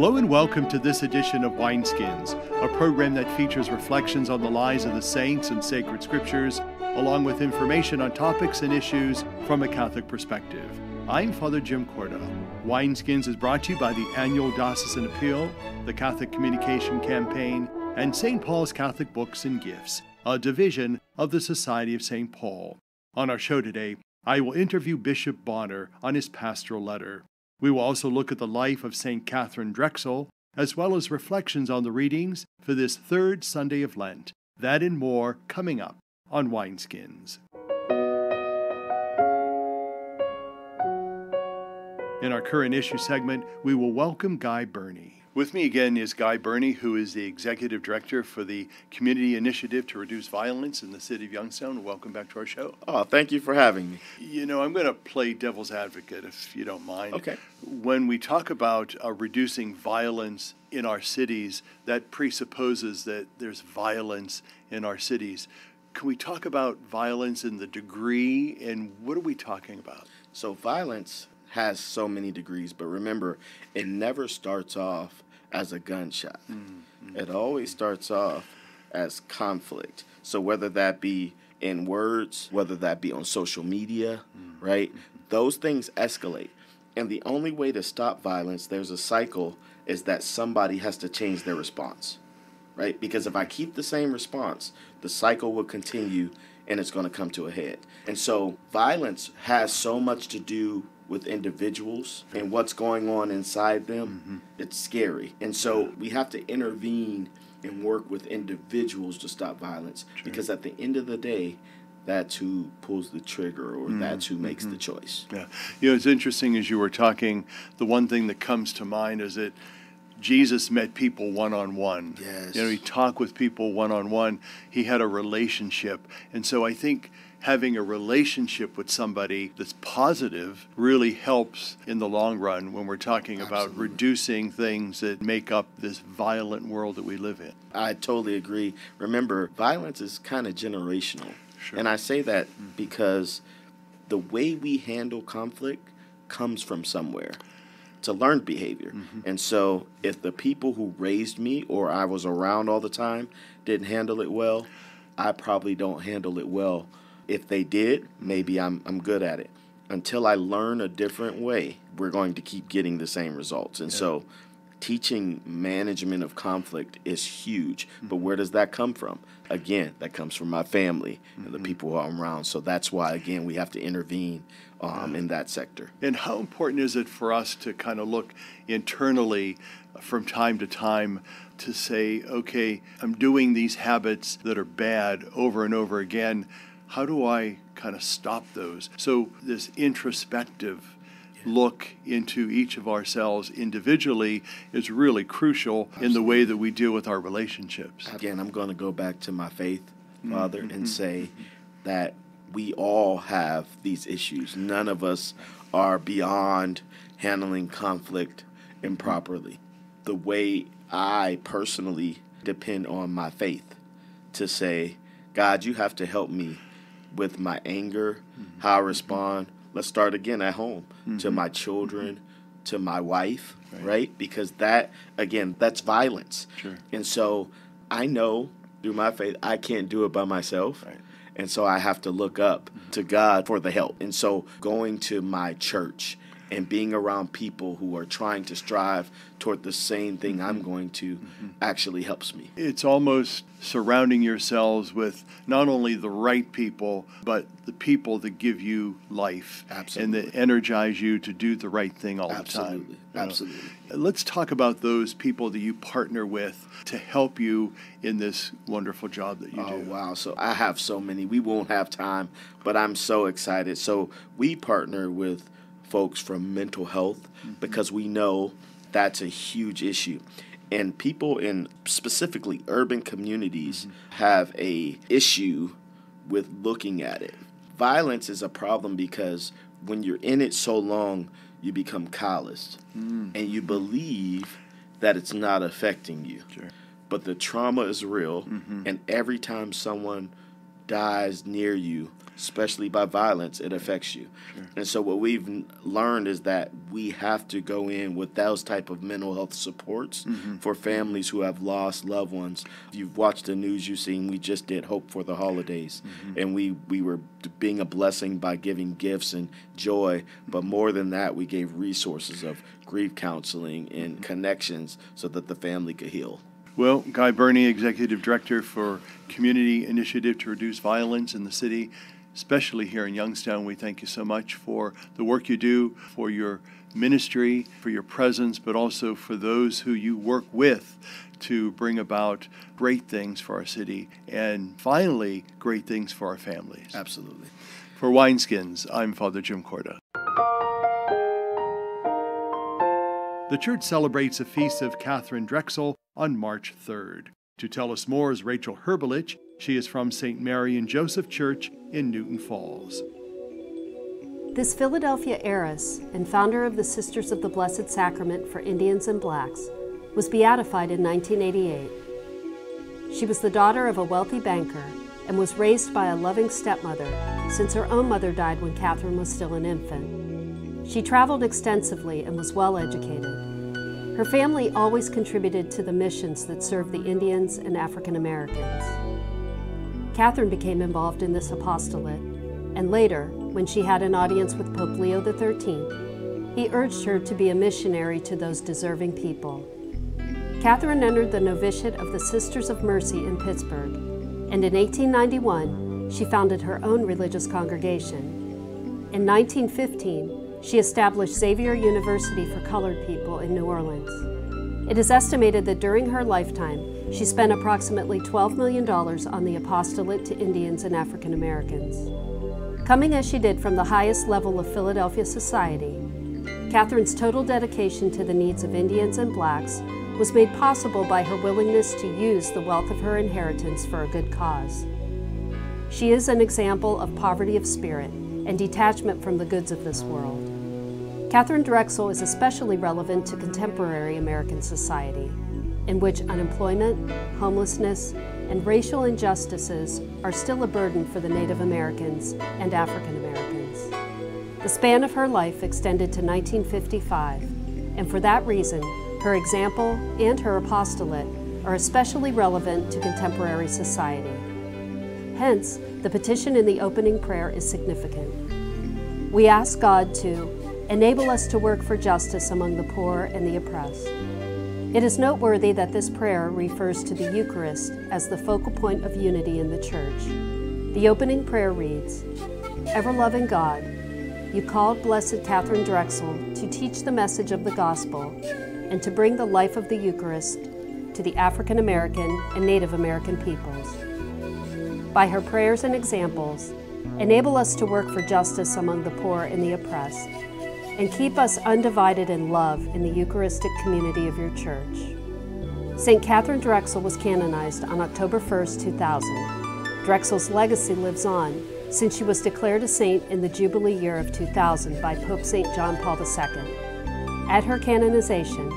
Hello and welcome to this edition of Wineskins, a program that features reflections on the lives of the saints and sacred scriptures, along with information on topics and issues from a Catholic perspective. I'm Father Jim Korda. Wineskins is brought to you by the annual Diocesan Appeal, the Catholic Communication Campaign, and St. Paul's Catholic Books and Gifts, a division of the Society of St. Paul. On our show today, I will interview Bishop Bonnar on his Pastoral Letter. We will also look at the life of St. Katharine Drexel, as well as reflections on the readings for this Third Sunday of Lent. That and more coming up on Wineskins. In our current issue segment, we will welcome Guy Burney. With me again is Guy Burney, who is the Executive Director for the Community Initiative to Reduce Violence in the City of Youngstown. Welcome back to our show. Oh, thank you for having me. You know, I'm going to play devil's advocate, if you don't mind. Okay. When we talk about reducing violence in our cities, that presupposes that there's violence in our cities. Can we talk about violence and the degree, and what are we talking about? So violence has so many degrees, but remember, it never starts off as a gunshot. Mm-hmm. It always starts off as conflict. So whether that be in words, whether that be on social media, right? Those things escalate. And the only way to stop violence, there's a cycle, is that somebody has to change their response, right? Because if I keep the same response, the cycle will continue and it's going to come to a head. And so violence has so much to do with individuals and what's going on inside them. Mm-hmm. It's scary. And so we have to intervene and work with individuals to stop violence. True. Because at the end of the day, that's who pulls the trigger, or that's who makes the choice. Yeah. You know, it's interesting as you were talking, the one thing that comes to mind is that Jesus met people one-on-one. Yes. You know, he talked with people one-on-one. He had a relationship. And so I think having a relationship with somebody that's positive really helps in the long run when we're talking about reducing things that make up this violent world that we live in. I totally agree. Remember, violence is kind of generational. Sure. And I say that because the way we handle conflict comes from somewhere. It's a learned behavior. Mm-hmm. And so if the people who raised me or I was around all the time didn't handle it well, I probably don't handle it well. If they did, maybe I'm good at it. Until I learn a different way, we're going to keep getting the same results. And so teaching management of conflict is huge. But where does that come from? Again, that comes from my family and the people who I'm around. So that's why, again, we have to intervene in that sector. And how important is it for us to kind of look internally from time to time to say, okay, I'm doing these habits that are bad over and over again. How do I kind of stop those? So this introspective look into each of ourselves individually is really crucial in the way that we deal with our relationships. Again, I'm going to go back to my faith, Father, and say that we all have these issues. None of us are beyond handling conflict improperly. The way I personally depend on my faith to say, God, you have to help me with my anger, how I respond. Let's start again at home, to my children, to my wife, right? Because that, again, that's violence. Sure. And so I know through my faith, I can't do it by myself. Right. And so I have to look up to God for the help. And so going to my church and being around people who are trying to strive toward the same thing I'm going to actually helps me. It's almost surrounding yourselves with not only the right people, but the people that give you life. Absolutely. And that energize you to do the right thing all the time. Absolutely. Let's talk about those people that you partner with to help you in this wonderful job that you do. Oh, wow. So I have so many. We won't have time, but I'm so excited. So we partner with folks from mental health because we know that's a huge issue. And people in specifically urban communities have a issue with looking at it. Violence is a problem because when you're in it so long, you become calloused and you believe that it's not affecting you. Sure. But the trauma is real, and every time someone dies near you, especially by violence, it affects you. Sure. And so what we've learned is that we have to go in with those type of mental health supports for families who have lost loved ones. You've watched the news, you've seen, we just did Hope for the Holidays, and we were being a blessing by giving gifts and joy, but more than that, we gave resources of grief counseling and connections so that the family could heal. Well, Guy Burney, Executive Director for Community Initiative to Reduce Violence in the City, especially here in Youngstown, we thank you so much for the work you do, for your ministry, for your presence, but also for those who you work with to bring about great things for our city and finally great things for our families. Absolutely. For Wineskins, I'm Father Jim Korda. The church celebrates the feast of Katharine Drexel on March 3rd. To tell us more is Rachel Hrbolich. She is from St. Mary and Joseph Church in Newton Falls. This Philadelphia heiress and founder of the Sisters of the Blessed Sacrament for Indians and Blacks was beatified in 1988. She was the daughter of a wealthy banker and was raised by a loving stepmother since her own mother died when Katharine was still an infant. She traveled extensively and was well educated. Her family always contributed to the missions that served the Indians and African Americans. Katharine became involved in this apostolate, and later, when she had an audience with Pope Leo XIII, he urged her to be a missionary to those deserving people. Katharine entered the novitiate of the Sisters of Mercy in Pittsburgh, and in 1891, she founded her own religious congregation. In 1915, she established Xavier University for Colored People in New Orleans. It is estimated that during her lifetime, she spent approximately $12 million on the apostolate to Indians and African Americans. Coming as she did from the highest level of Philadelphia society, Katharine's total dedication to the needs of Indians and Blacks was made possible by her willingness to use the wealth of her inheritance for a good cause. She is an example of poverty of spirit and detachment from the goods of this world. Katharine Drexel is especially relevant to contemporary American society, in which unemployment, homelessness, and racial injustices are still a burden for the Native Americans and African Americans. The span of her life extended to 1955, and for that reason, her example and her apostolate are especially relevant to contemporary society. Hence, the petition in the opening prayer is significant. We ask God to enable us to work for justice among the poor and the oppressed. It is noteworthy that this prayer refers to the Eucharist as the focal point of unity in the Church. The opening prayer reads, "Ever-loving God, you called Blessed Katharine Drexel to teach the message of the Gospel and to bring the life of the Eucharist to the African American and Native American peoples. By her prayers and examples, enable us to work for justice among the poor and the oppressed, and keep us undivided in love in the Eucharistic community of your Church." St. Katharine Drexel was canonized on October 1st, 2000. Drexel's legacy lives on since she was declared a saint in the Jubilee year of 2000 by Pope St. John Paul II. At her canonization,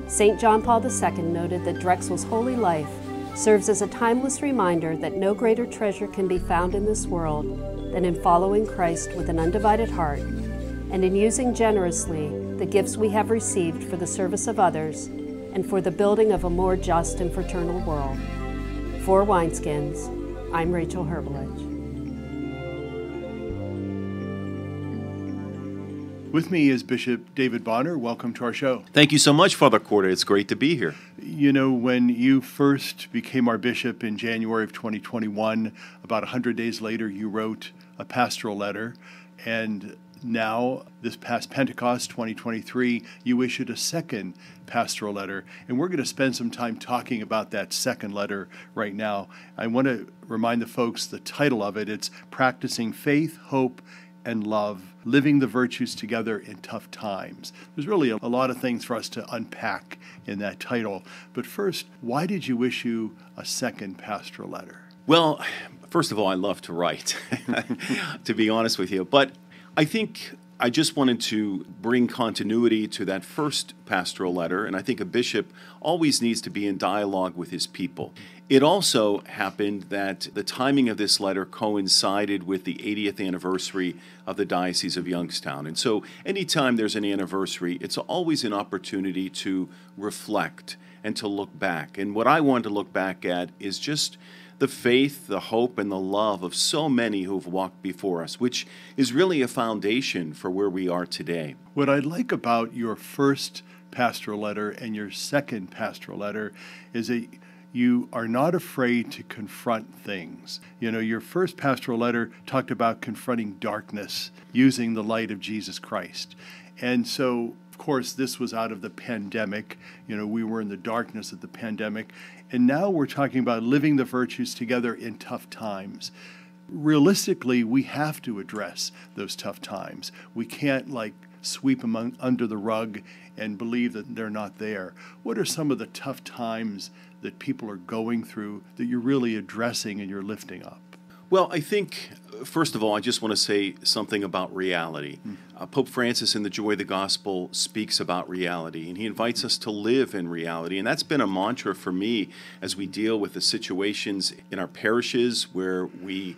St. John Paul II noted that Drexel's holy life serves as a timeless reminder that no greater treasure can be found in this world than in following Christ with an undivided heart and in using generously the gifts we have received for the service of others and for the building of a more just and fraternal world. For Wineskins, I'm Rachel Hrbolich. With me is Bishop David Bonnar. Welcome to our show. Thank you so much, Father Korda. It's great to be here. You know, when you first became our bishop in January of 2021, about 100 days later, you wrote a pastoral letter, and now, this past Pentecost 2023, you issued a second pastoral letter, and we're going to spend some time talking about that second letter right now. I want to remind the folks the title of it. It's Practicing Faith, Hope, and Love, Living the Virtues Together in Tough Times. There's really a lot of things for us to unpack in that title. But first, why did you issue a second pastoral letter? Well, first of all, I love to write, to be honest with you. But I think I just wanted to bring continuity to that first pastoral letter, and I think a bishop always needs to be in dialogue with his people. It also happened that the timing of this letter coincided with the 80th anniversary of the Diocese of Youngstown. And so anytime there's an anniversary, it's always an opportunity to reflect and to look back. And what I wanted to look back at is just the faith, the hope, and the love of so many who have walked before us, which is really a foundation for where we are today. What I like about your first pastoral letter and your second pastoral letter is that you are not afraid to confront things. You know, your first pastoral letter talked about confronting darkness using the light of Jesus Christ. And so, of course, this was out of the pandemic. You know, we were in the darkness of the pandemic. And now we're talking about living the virtues together in tough times. Realistically, we have to address those tough times. We can't sweep them under the rug and believe that they're not there. What are some of the tough times that people are going through that you're really addressing and you're lifting up? Well, I think, first of all, I just want to say something about reality. Pope Francis in The Joy of the Gospel speaks about reality, and he invites us to live in reality. And that's been a mantra for me as we deal with the situations in our parishes where we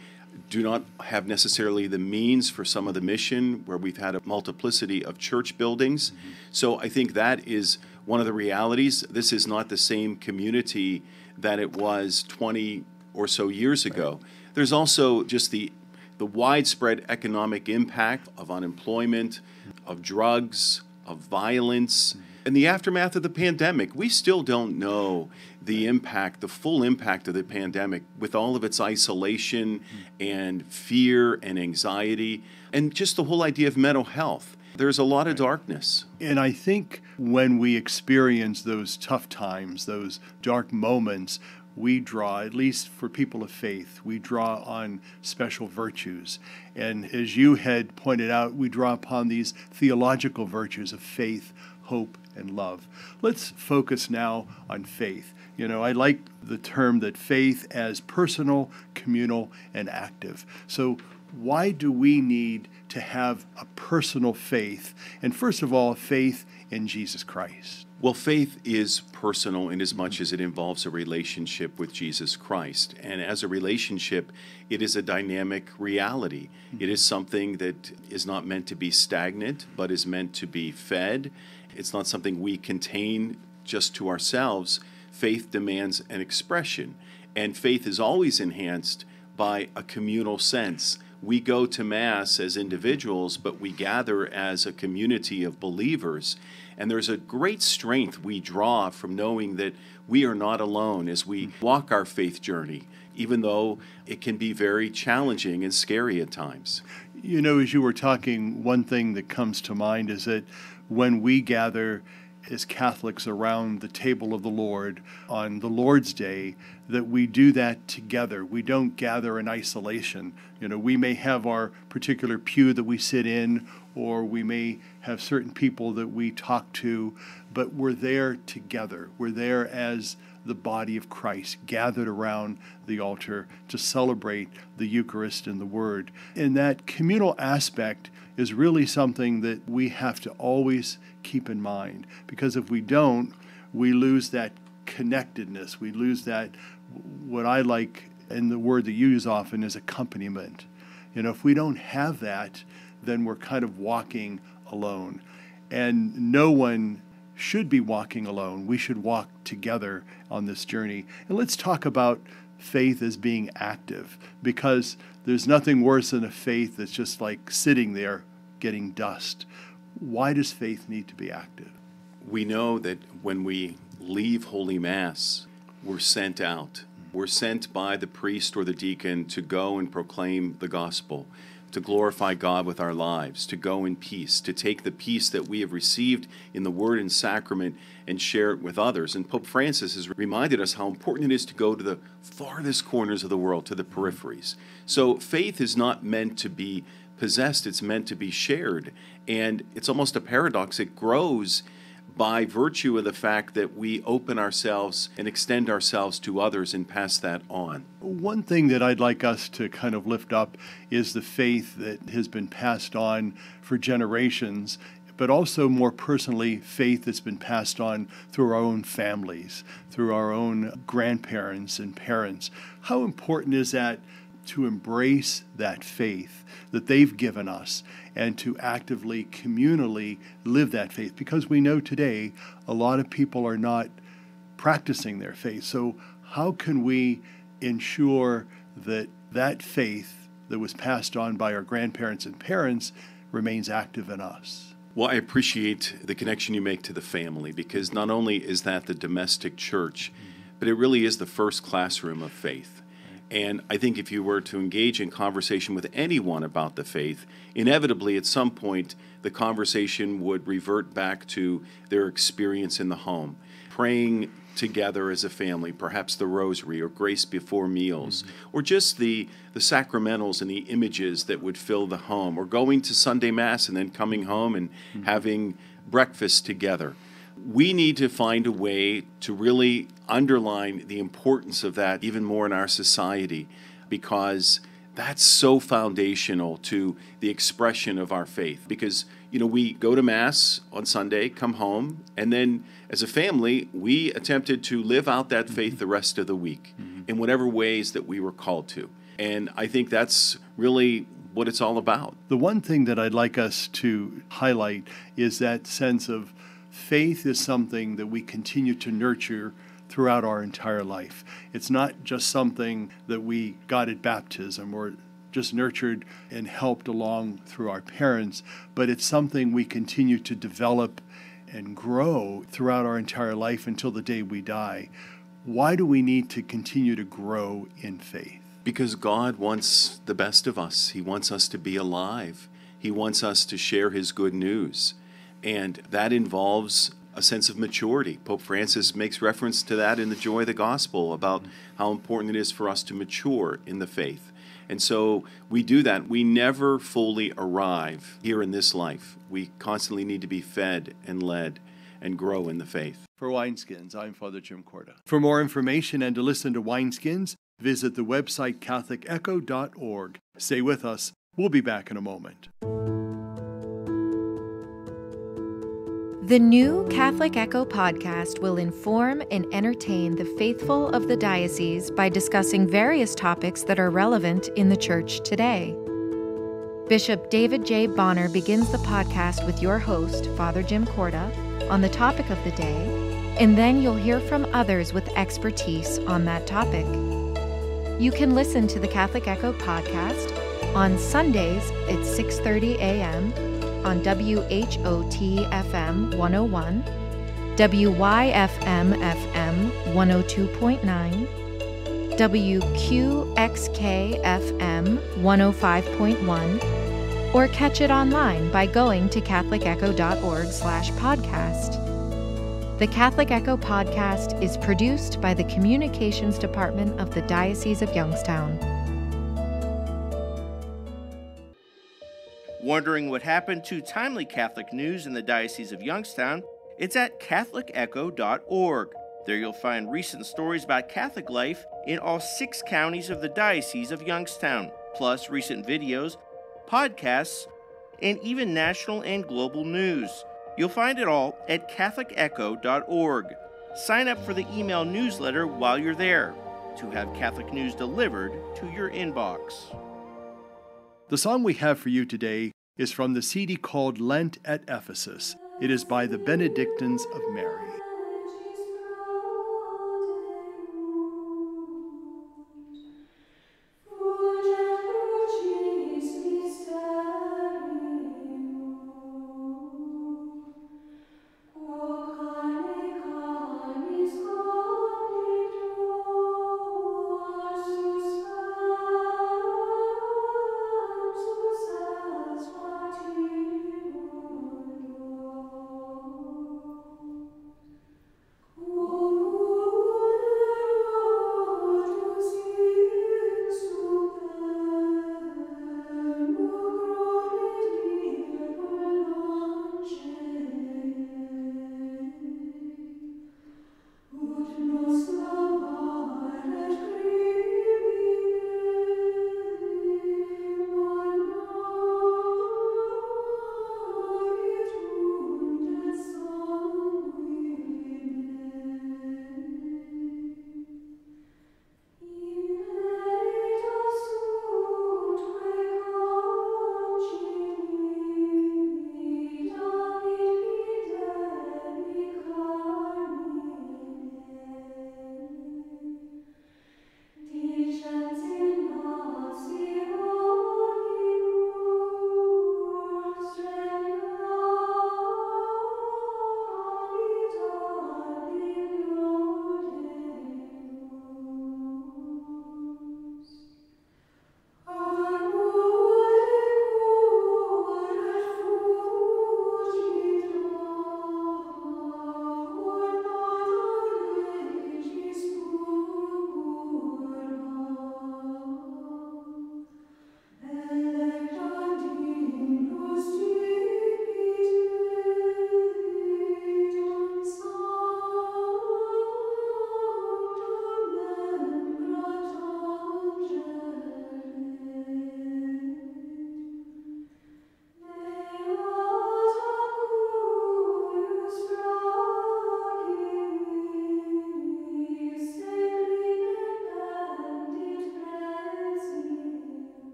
do not have necessarily the means for some of the mission, where we've had a multiplicity of church buildings. So I think that is one of the realities. This is not the same community that it was 20 or so years ago. There's also just the widespread economic impact of unemployment, of drugs, of violence. In the aftermath of the pandemic, we still don't know the impact, the full impact of the pandemic with all of its isolation and fear and anxiety, and just the whole idea of mental health. There's a lot of darkness. And I think when we experience those tough times, those dark moments, we draw, at least for people of faith, we draw on special virtues. And as you had pointed out, we draw upon these theological virtues of faith, hope, and love. Let's focus now on faith. You know, I like the term that faith as personal, communal, and active. So why do we need to have a personal faith? And first of all, faith in Jesus Christ. Well, faith is personal in as much as it involves a relationship with Jesus Christ. And as a relationship, it is a dynamic reality. It is something that is not meant to be stagnant, but is meant to be fed. It's not something we contain just to ourselves. Faith demands an expression. And faith is always enhanced by a communal sense. We go to Mass as individuals, but we gather as a community of believers. And there's a great strength we draw from knowing that we are not alone as we walk our faith journey, even though it can be very challenging and scary at times. You know, as you were talking, one thing that comes to mind is that when we gather as Catholics around the table of the Lord on the Lord's Day, that we do that together. We don't gather in isolation. You know, we may have our particular pew that we sit in, or we may have certain people that we talk to, but we're there together. We're there as the body of Christ, gathered around the altar to celebrate the Eucharist and the Word. And that communal aspect is really something that we have to always keep in mind, because if we don't, we lose that connectedness. We lose that, what I like, and the word that you use often is accompaniment. You know, if we don't have that, then we're kind of walking alone. And no one should be walking alone. We should walk together on this journey. And let's talk about faith as being active, because there's nothing worse than a faith that's just like sitting there getting dust. Why does faith need to be active? We know that when we leave Holy Mass, we're sent out. We're sent by the priest or the deacon to go and proclaim the gospel, to glorify God with our lives, to go in peace, to take the peace that we have received in the Word and Sacrament and share it with others. And Pope Francis has reminded us how important it is to go to the farthest corners of the world, to the peripheries. So faith is not meant to be possessed, it's meant to be shared. And it's almost a paradox. It grows by virtue of the fact that we open ourselves and extend ourselves to others and pass that on. One thing that I'd like us to kind of lift up is the faith that has been passed on for generations, but also more personally, faith that's been passed on through our own families, through our own grandparents and parents. How important is that to embrace that faith that they've given us and to actively, communally live that faith? Because we know today a lot of people are not practicing their faith. So how can we ensure that that faith that was passed on by our grandparents and parents remains active in us? Well, I appreciate the connection you make to the family, because not only is that the domestic church, but it really is the first classroom of faith. And I think if you were to engage in conversation with anyone about the faith, inevitably at some point the conversation would revert back to their experience in the home, praying together as a family, perhaps the rosary or grace before meals, or just the sacramentals and the images that would fill the home, or going to Sunday Mass and then coming home and having breakfast together. We need to find a way to really underline the importance of that even more in our society, because that's so foundational to the expression of our faith. Because, we go to Mass on Sunday, come home, and then as a family, we attempted to live out that faith the rest of the week in whatever ways that we were called to. And I think that's really what it's all about. The one thing that I'd like us to highlight is that sense of faith is something that we continue to nurture throughout our entire life. It's not just something that we got at baptism or just nurtured and helped along through our parents, but it's something we continue to develop and grow throughout our entire life until the day we die. Why do we need to continue to grow in faith? Because God wants the best of us. He wants us to be alive. He wants us to share His good news. And that involves a sense of maturity. Pope Francis makes reference to that in the Joy of the Gospel about how important it is for us to mature in the faith. And so we do that. We never fully arrive here in this life. We constantly need to be fed and led and grow in the faith. For Wineskins, I'm Father Jim Korda. For more information and to listen to Wineskins, visit the website catholicecho.org. Stay with us. We'll be back in a moment. The new Catholic Echo podcast will inform and entertain the faithful of the diocese by discussing various topics that are relevant in the Church today. Bishop David J. Bonnar begins the podcast with your host, Father Jim Korda, on the topic of the day, and then you'll hear from others with expertise on that topic. You can listen to the Catholic Echo podcast on Sundays at 6:30 a.m., on WHOT-FM 101, WYFM-FM 102.9, WQXK-FM 105.1, or catch it online by going to catholicecho.org/podcast. The Catholic Echo podcast is produced by the Communications Department of the Diocese of Youngstown. Wondering what happened to timely Catholic news in the Diocese of Youngstown? It's at catholicecho.org. There you'll find recent stories about Catholic life in all 6 counties of the Diocese of Youngstown, plus recent videos, podcasts, and even national and global news. You'll find it all at catholicecho.org. Sign up for the email newsletter while you're there to have Catholic news delivered to your inbox. The song we have for you today is from the CD called Lent at Ephesus. It is by the Benedictines of Mary.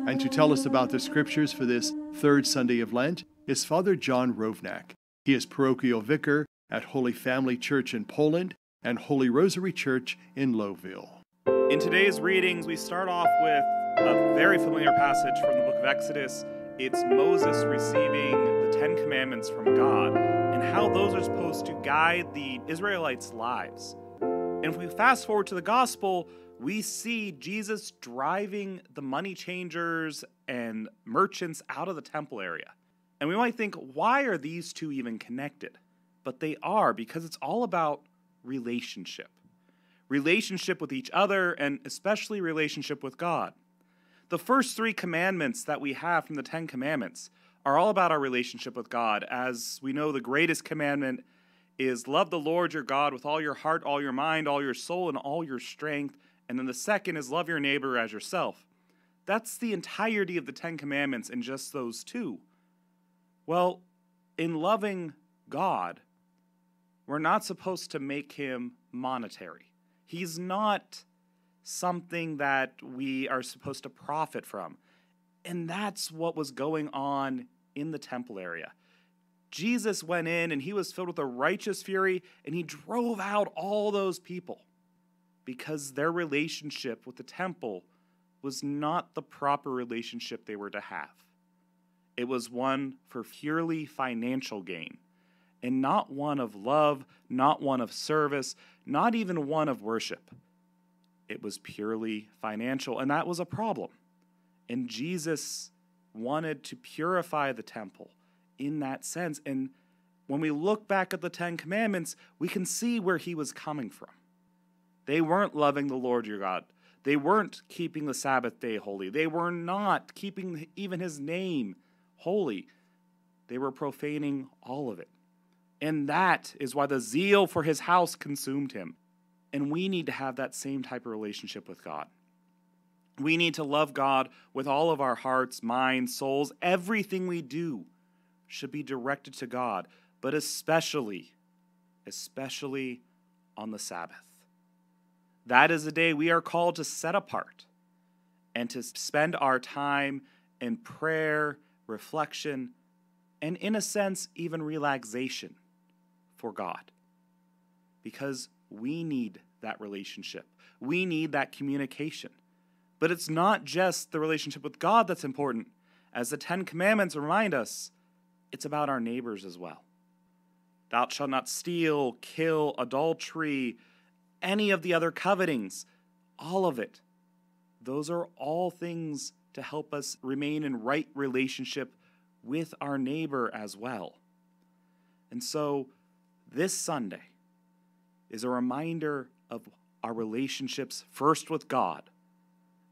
And to tell us about the scriptures for this Third Sunday of Lent is Father John Rovnak. He is parochial vicar at Holy Family Church in Poland and Holy Rosary Church in Lowville. In today's readings, we start off with a very familiar passage from the book of Exodus. It's Moses receiving the Ten Commandments from God and how those are supposed to guide the Israelites' lives. And if we fast forward to the gospel, we see Jesus driving the money changers and merchants out of the temple area. And we might think, why are these two even connected? But they are, because it's all about relationship. Relationship with each other, and especially relationship with God. The first 3 commandments that we have from the 10 Commandments are all about our relationship with God. As we know, the greatest commandment is love the Lord your God with all your heart, all your mind, all your soul, and all your strength. And then the second is love your neighbor as yourself. That's the entirety of the 10 Commandments in just those 2. Well, in loving God, we're not supposed to make him monetary. He's not something that we are supposed to profit from. And that's what was going on in the temple area. Jesus went in and he was filled with a righteous fury and he drove out all those people because their relationship with the temple was not the proper relationship they were to have. It was one for purely financial gain, and not one of love, not one of service, not even one of worship. It was purely financial, and that was a problem. And Jesus wanted to purify the temple in that sense. And when we look back at the 10 Commandments, we can see where he was coming from. They weren't loving the Lord your God. They weren't keeping the Sabbath day holy. They were not keeping even his name holy. They were profaning all of it. And that is why the zeal for his house consumed him. And we need to have that same type of relationship with God. We need to love God with all of our hearts, minds, souls. Everything we do should be directed to God, but especially on the Sabbath. That is the day we are called to set apart and to spend our time in prayer, reflection, and in a sense, even relaxation for God. Because we need that relationship. We need that communication. But it's not just the relationship with God that's important. As the 10 Commandments remind us, it's about our neighbors as well. Thou shalt not steal, kill, adultery, any of the other covetings, all of it. Those are all things to help us remain in right relationship with our neighbor as well. And so this Sunday is a reminder of our relationships first with God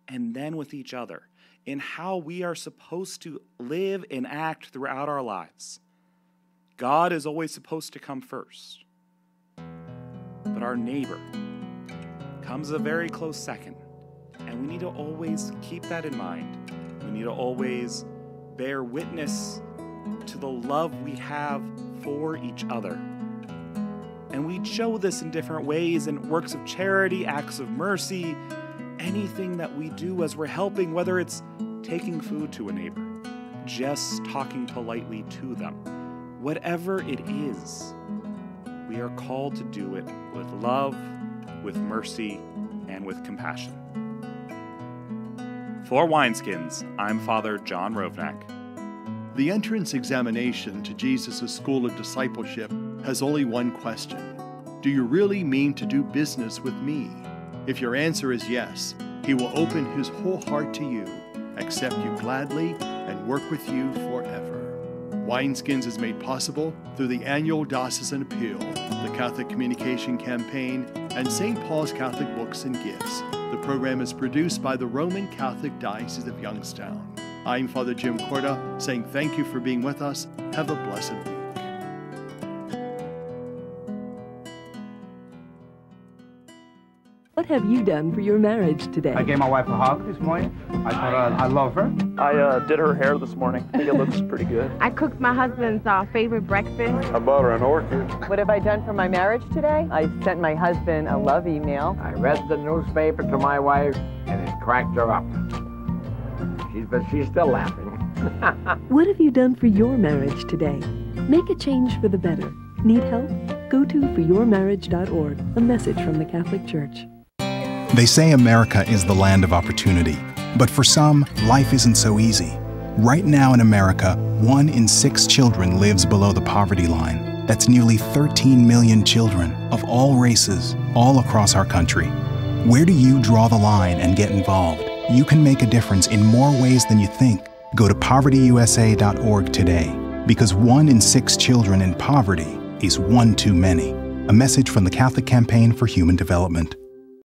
and then with each other, in how we are supposed to live and act throughout our lives. God is always supposed to come first, but our neighbor comes a very close second, and we need to always keep that in mind. We need to always bear witness to the love we have for each other. And we show this in different ways, in works of charity, acts of mercy, anything that we do as we're helping, whether it's taking food to a neighbor, just talking politely to them. Whatever it is, we are called to do it with love, with mercy, and with compassion. For Wineskins, I'm Father John Rovnak. The entrance examination to Jesus' School of Discipleship has only one question. Do you really mean to do business with me? If your answer is yes, he will open his whole heart to you, accept you gladly, and work with you forever. Wineskins is made possible through the annual Diocesan Appeal, the Catholic Communication Campaign, and St. Paul's Catholic Books and Gifts. The program is produced by the Roman Catholic Diocese of Youngstown. I'm Father Jim Korda, saying thank you for being with us. Have a blessed week. What have you done for your marriage today? I gave my wife a hug this morning. I told her I love her. I did her hair this morning. I think it looks pretty good. I cooked my husband's favorite breakfast. I bought her an orchid. What have I done for my marriage today? I sent my husband a love email. I read the newspaper to my wife, and it cracked her up. but she's still laughing. What have you done for your marriage today? Make a change for the better. Need help? Go to foryourmarriage.org, a message from the Catholic Church. They say America is the land of opportunity, but for some, life isn't so easy. Right now in America, 1 in 6 children lives below the poverty line. That's nearly 13 million children of all races, all across our country. Where do you draw the line and get involved? You can make a difference in more ways than you think. Go to povertyusa.org today, because 1 in 6 children in poverty is one too many. A message from the Catholic Campaign for Human Development.